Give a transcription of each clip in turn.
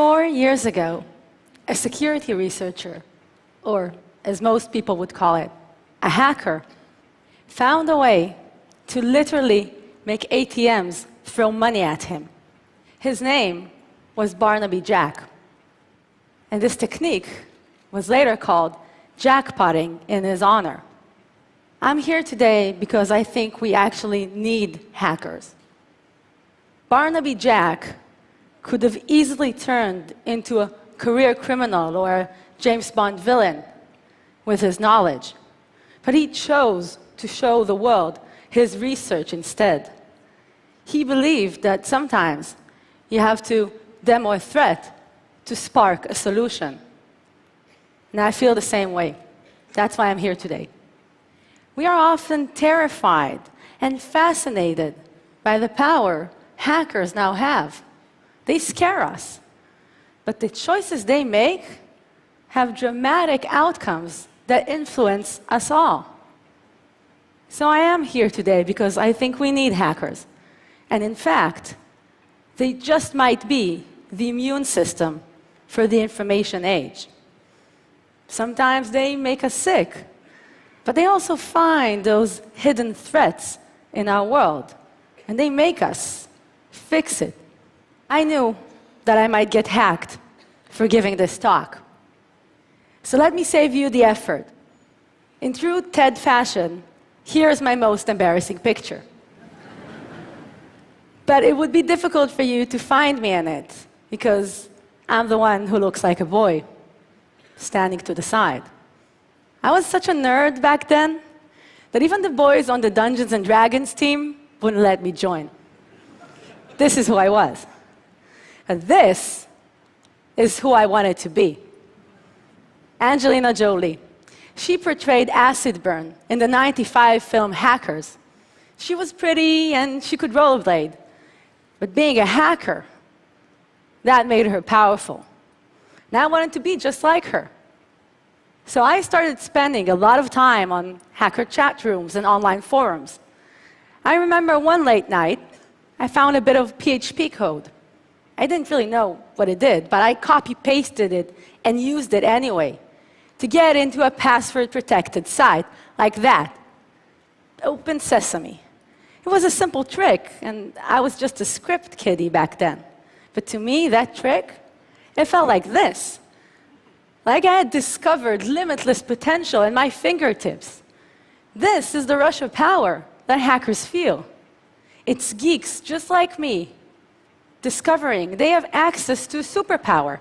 4 years ago, a security researcher, or as most people would call it, a hacker, found a way to literally make ATMs throw money at him. His name was Barnaby Jack. And this technique was later called jackpotting in his honor. I'm here today because I think we actually need hackers. Barnaby Jack could have easily turned into a career criminal or a James Bond villain with his knowledge. But he chose to show the world his research instead. He believed that sometimes you have to demo a threat to spark a solution. And I feel the same way. That's why I'm here today. We are often terrified and fascinated by the power hackers now have. They scare us. But the choices they make have dramatic outcomes that influence us all. So I am here today because I think we need hackers. And in fact, they just might be the immune system for the information age. Sometimes they make us sick, but they also find those hidden threats in our world, and they make us fix it. I knew that I might get hacked for giving this talk. So let me save you the effort. In true TED fashion, here's my most embarrassing picture. But it would be difficult for you to find me in it, because I'm the one who looks like a boy, standing to the side. I was such a nerd back then that even the boys on the Dungeons and Dragons team wouldn't let me join. This is who I was. And this is who I wanted to be. Angelina Jolie. She portrayed acid burn in the '95 film Hackers. She was pretty and she could rollerblade. But being a hacker, that made her powerful. And I wanted to be just like her. So I started spending a lot of time on hacker chat rooms and online forums. I remember one late night, I found a bit of PHP code. I didn't really know what it did, but I copy-pasted it and used it anyway to get into a password-protected site like that. Open Sesame. It was a simple trick, and I was just a script kiddie back then. But to me, that trick, it felt like this. Like I had discovered limitless potential in my fingertips. This is the rush of power that hackers feel. It's geeks just like me discovering they have access to a superpower,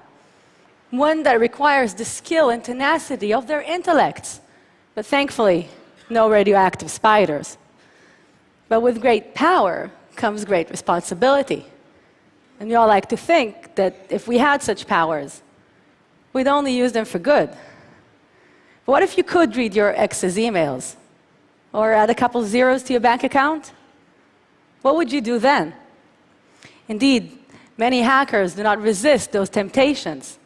one that requires the skill and tenacity of their intellects, but thankfully, no radioactive spiders. But with great power comes great responsibility. And we all like to think that if we had such powers, we'd only use them for good. But what if you could read your ex's emails? Or add a couple zeros to your bank account? What would you do then? Indeed, many hackers do not resist those temptations.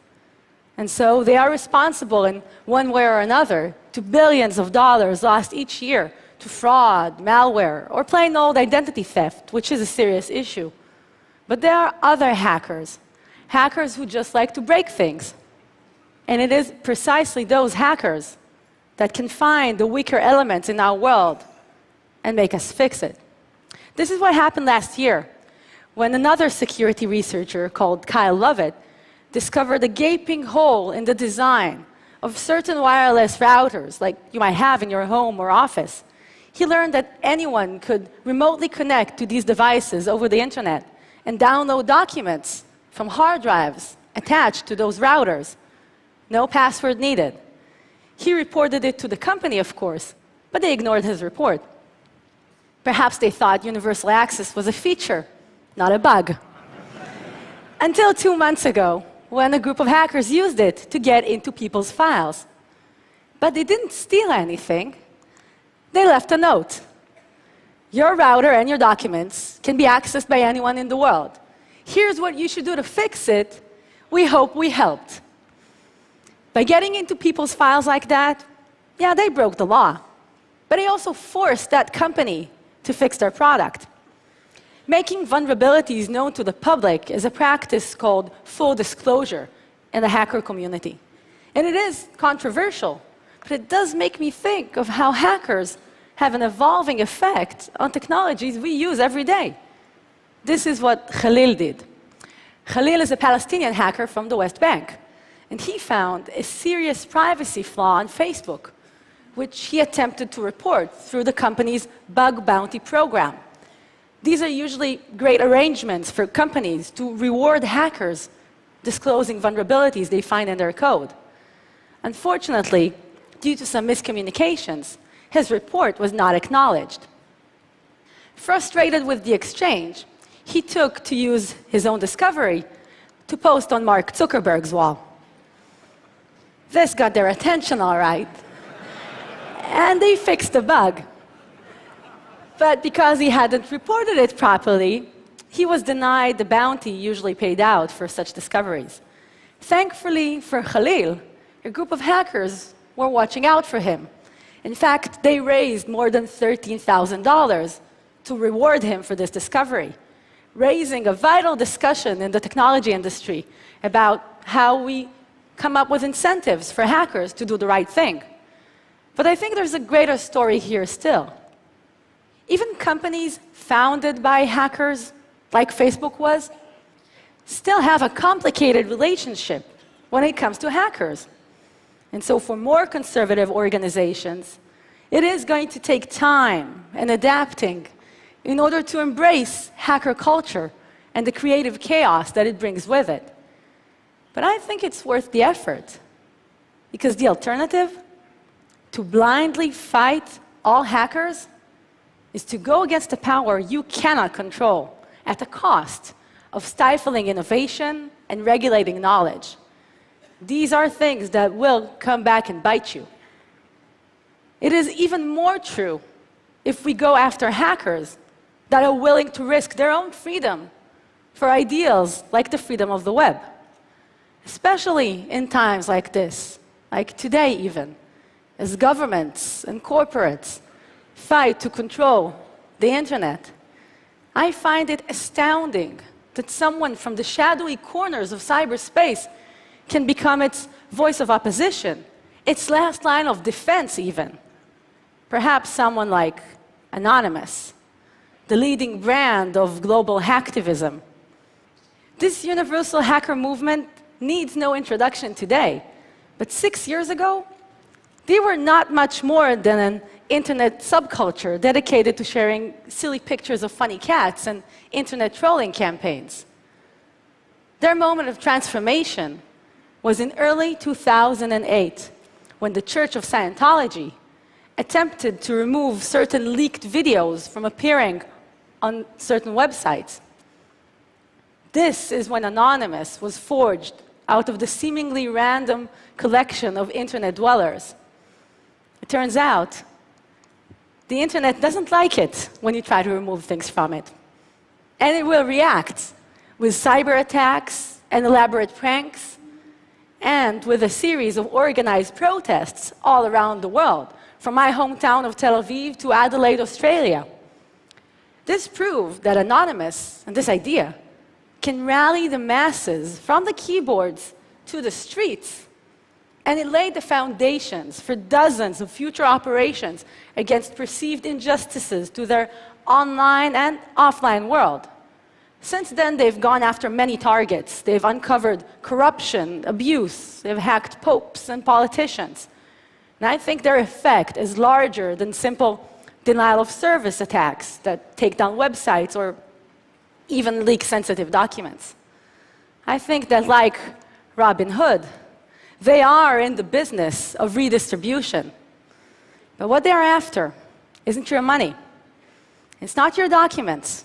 And so they are responsible in one way or another to billions of dollars lost each year to fraud, malware, or plain old identity theft, which is a serious issue. But there are other hackers, hackers who just like to break things. And it is precisely those hackers that can find the weaker elements in our world and make us fix it. This is what happened last year when another security researcher called Kyle Lovett discovered a gaping hole in the design of certain wireless routers like you might have in your home or office. He learned that anyone could remotely connect to these devices over the internet and download documents from hard drives attached to those routers. No password needed. He reported it to the company, of course, but they ignored his report. Perhaps they thought universal access was a feature, not a bug. Until 2 months ago, when a group of hackers used it to get into people's files. But they didn't steal anything. They left a note. Your router and your documents can be accessed by anyone in the world. Here's what you should do to fix it. We hope we helped. By getting into people's files like that, yeah, they broke the law. But they also forced that company to fix their product. Making vulnerabilities known to the public is a practice called full disclosure in the hacker community. And it is controversial, but it does make me think of how hackers have an evolving effect on technologies we use every day. This is what Khalil did. Khalil is a Palestinian hacker from the West Bank, and he found a serious privacy flaw on Facebook, which he attempted to report through the company's bug bounty program. These are usually great arrangements for companies to reward hackers disclosing vulnerabilities they find in their code. Unfortunately, due to some miscommunications, his report was not acknowledged. Frustrated with the exchange, he took to use his own discovery to post on Mark Zuckerberg's wall. This got their attention, all right, and they fixed the bug. But because he hadn't reported it properly, he was denied the bounty usually paid out for such discoveries. Thankfully for Khalil, a group of hackers were watching out for him. In fact, they raised more than $13,000 to reward him for this discovery, raising a vital discussion in the technology industry about how we come up with incentives for hackers to do the right thing. But I think there's a greater story here still. Even companies founded by hackers, like Facebook was, still have a complicated relationship when it comes to hackers. And so for more conservative organizations, it is going to take time and adapting in order to embrace hacker culture and the creative chaos that it brings with it. But I think it's worth the effort, because the alternative, to blindly fight all hackers, is to go against a power you cannot control at the cost of stifling innovation and regulating knowledge. These are things that will come back and bite you. It is even more true if we go after hackers that are willing to risk their own freedom for ideals like the freedom of the web. Especially in times like this, like today even, as governments and corporates fight to control the internet. I find it astounding that someone from the shadowy corners of cyberspace can become its voice of opposition, its last line of defense even. Perhaps someone like Anonymous, the leading brand of global hacktivism. This universal hacker movement needs no introduction today, but 6 years ago, they were not much more than an internet subculture dedicated to sharing silly pictures of funny cats and internet trolling campaigns. Their moment of transformation was in early 2008, when the Church of Scientology attempted to remove certain leaked videos from appearing on certain websites. This is when Anonymous was forged out of the seemingly random collection of internet dwellers. It turns out the internet doesn't like it when you try to remove things from it. And it will react with cyber attacks and elaborate pranks, and with a series of organized protests all around the world, from my hometown of Tel Aviv to Adelaide, Australia. This proved that Anonymous and this idea can rally the masses from the keyboards to the streets. And it laid the foundations for dozens of future operations against perceived injustices to their online and offline world. Since then, they've gone after many targets. They've uncovered corruption, abuse. They've hacked popes and politicians. And I think their effect is larger than simple denial of service attacks that take down websites or even leak sensitive documents. I think that, like Robin Hood, they are in the business of redistribution. But what they're after isn't your money. It's not your documents.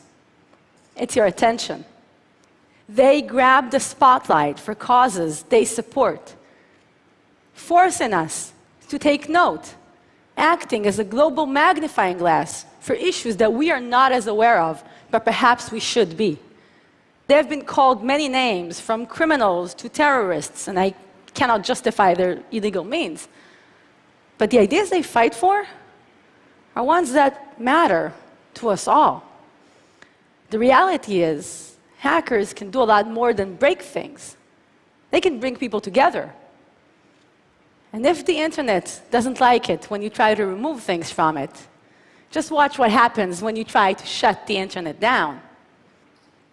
It's your attention. They grab the spotlight for causes they support, forcing us to take note, acting as a global magnifying glass for issues that we are not as aware of, but perhaps we should be. They have been called many names, from criminals to terrorists, and I cannot justify their illegal means. But the ideas they fight for are ones that matter to us all. The reality is, hackers can do a lot more than break things. They can bring people together. And if the internet doesn't like it when you try to remove things from it, just watch what happens when you try to shut the internet down.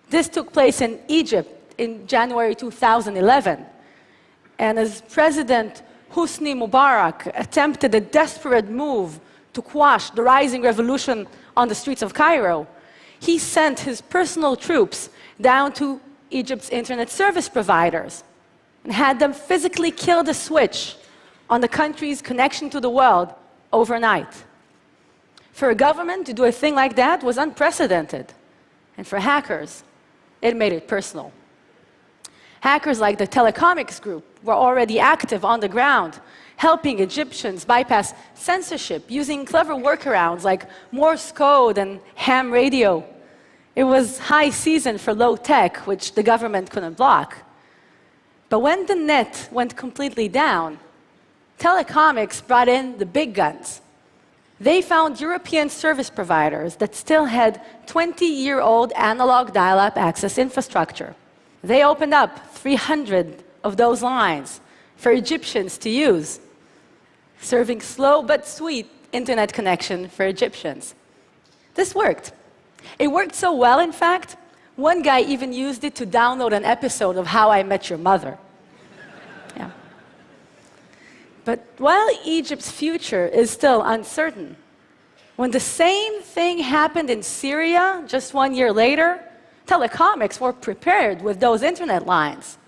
This took place in Egypt in January 2011. And as President Hosni Mubarak attempted a desperate move to quash the rising revolution on the streets of Cairo, he sent his personal troops down to Egypt's internet service providers and had them physically kill the switch on the country's connection to the world overnight. For a government to do a thing like that was unprecedented. And for hackers, it made it personal. Hackers like the Telecomics Group were already active on the ground, helping Egyptians bypass censorship using clever workarounds like Morse code and ham radio. It was high season for low tech, which the government couldn't block. But when the net went completely down, Telecomics brought in the big guns. They found European service providers that still had 20-year-old analog dial-up access infrastructure. They opened up 300 of those lines for Egyptians to use, serving slow but sweet internet connection for Egyptians. This worked. It worked so well, in fact, one guy even used it to download an episode of How I Met Your Mother. Yeah. But while Egypt's future is still uncertain, when the same thing happened in Syria just 1 year later, Telecomics were prepared with those internet lines.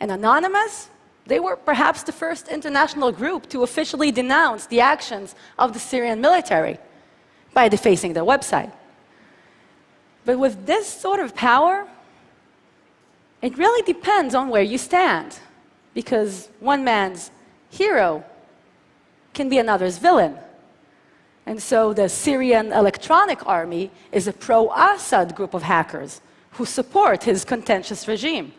And Anonymous, they were perhaps the first international group to officially denounce the actions of the Syrian military by defacing their website. But with this sort of power, it really depends on where you stand, because one man's hero can be another's villain. And so the Syrian Electronic Army is a pro-Assad group of hackers who support his contentious regime.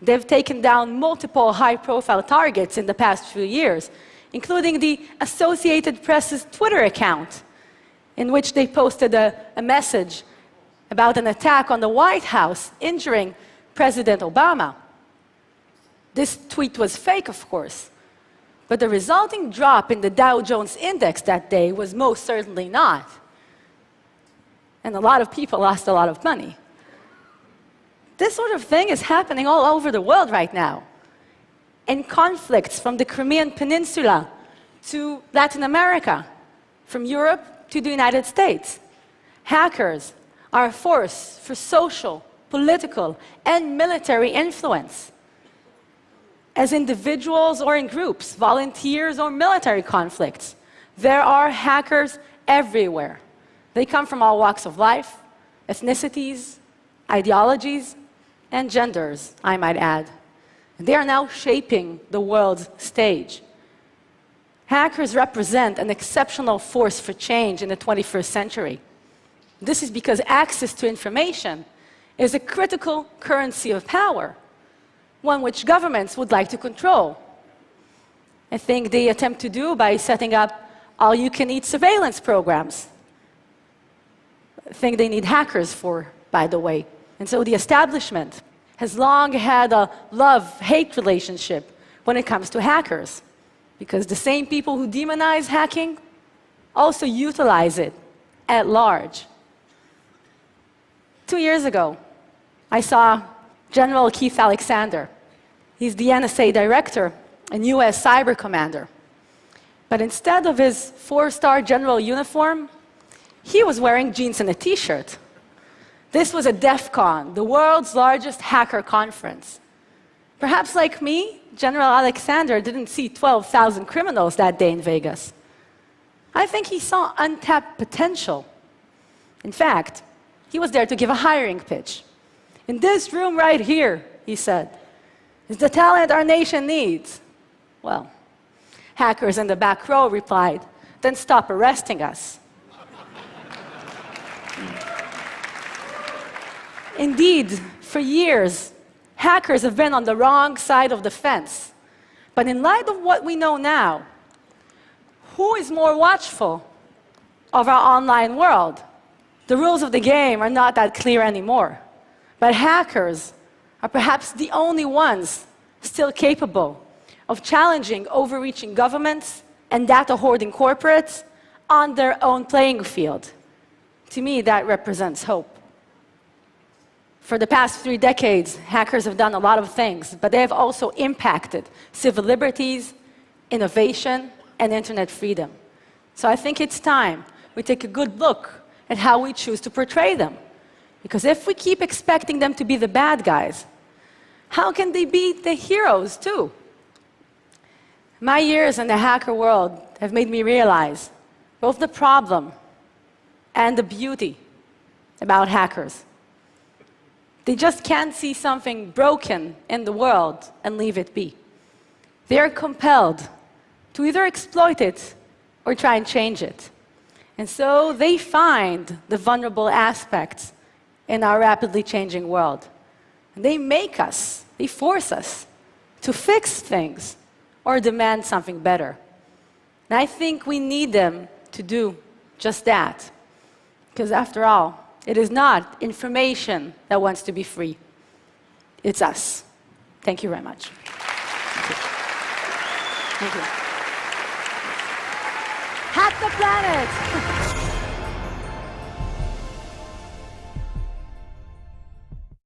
They've taken down multiple high-profile targets in the past few years, including the Associated Press's Twitter account, in which they posted a message about an attack on the White House injuring President Obama. This tweet was fake, of course, but the resulting drop in the Dow Jones Index that day was most certainly not. And a lot of people lost a lot of money. This sort of thing is happening all over the world right now. In conflicts from the Crimean Peninsula to Latin America, from Europe to the United States, hackers are a force for social, political, and military influence. As individuals or in groups, volunteers or military conflicts, there are hackers everywhere. They come from all walks of life, ethnicities, ideologies, and genders, I might add. They are now shaping the world's stage. Hackers represent an exceptional force for change in the 21st century. This is because access to information is a critical currency of power, one which governments would like to control. A thing they attempt to do by setting up all-you-can-eat surveillance programs. A thing they need hackers for, by the way. And so the establishment has long had a love-hate relationship when it comes to hackers, because the same people who demonize hacking also utilize it at large. 2 years ago, I saw General Keith Alexander. He's the NSA director and US cyber commander. But instead of his 4-star general uniform, he was wearing jeans and a t-shirt. This was a DEF CON, the world's largest hacker conference. Perhaps like me, General Alexander didn't see 12,000 criminals that day in Vegas. I think he saw untapped potential. In fact, he was there to give a hiring pitch. In this room right here, he said, is the talent our nation needs. Well, hackers in the back row replied, then stop arresting us. Indeed, for years, hackers have been on the wrong side of the fence. But in light of what we know now, who is more watchful of our online world? the rules of the game are not that clear anymore. But hackers are perhaps the only ones still capable of challenging overreaching governments and data hoarding corporates on their own playing field. To me, that represents hope. For the past 3 decades, hackers have done a lot of things, but they have also impacted civil liberties, innovation, and internet freedom. So I think it's time we take a good look at how we choose to portray them. Because if we keep expecting them to be the bad guys, how can they be the heroes too? My years in the hacker world have made me realize both the problem and the beauty about hackers. They just can't see something broken in the world and leave it be. They are compelled to either exploit it or try and change it. And so they find the vulnerable aspects in our rapidly changing world. And they make us, they force us to fix things or demand something better. And I think we need them to do just that. Because after all, it is not information that wants to be free. It's us. Thank you very much. Thank you. Hack the planet!